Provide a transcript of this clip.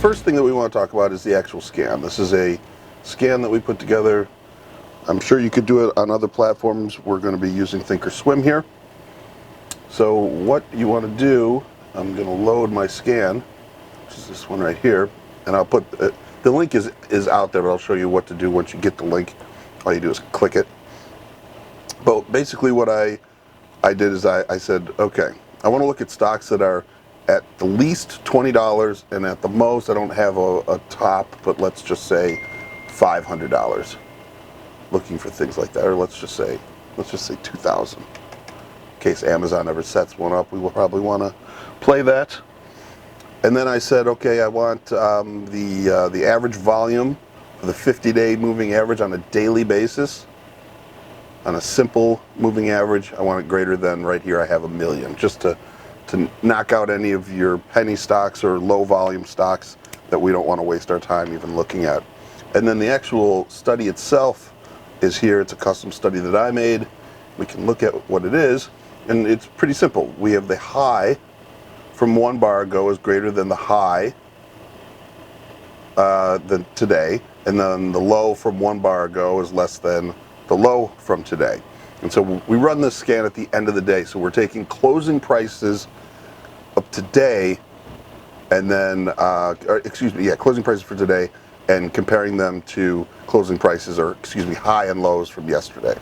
first thing that we want to talk about is the actual scan. This is a scan that we put together. I'm sure you could do it on other platforms. We're going to be using Thinkorswim here. So what you want to do, I'm going to load my scan, which is this one right here, and I'll put, the link is out there, but I'll show you what to do once you get the link. All you do is click it. But basically what I did is I said, okay, I want to look at stocks that are at the least $20 and at the most, I don't have a top, but let's just say $500. Looking for things like that, or let's just say 2,000. In case Amazon ever sets one up, we will probably want to play that. And then I said, okay, I want the average volume for the 50-day moving average on a daily basis. On a simple moving average, I want it greater than, right here I have 1 million, just to knock out any of your penny stocks or low volume stocks that we don't want to waste our time even looking at. And then the actual study itself is here. It's a custom study that I made. We can look at what it is, and it's pretty simple. We have the high from 1 bar ago is greater than the high than today, and then the low from 1 bar ago is less than the low from today. And so we run this scan at the end of the day. So we're taking closing prices of today, and then closing prices for today, and comparing them to closing prices, or high and lows from yesterday.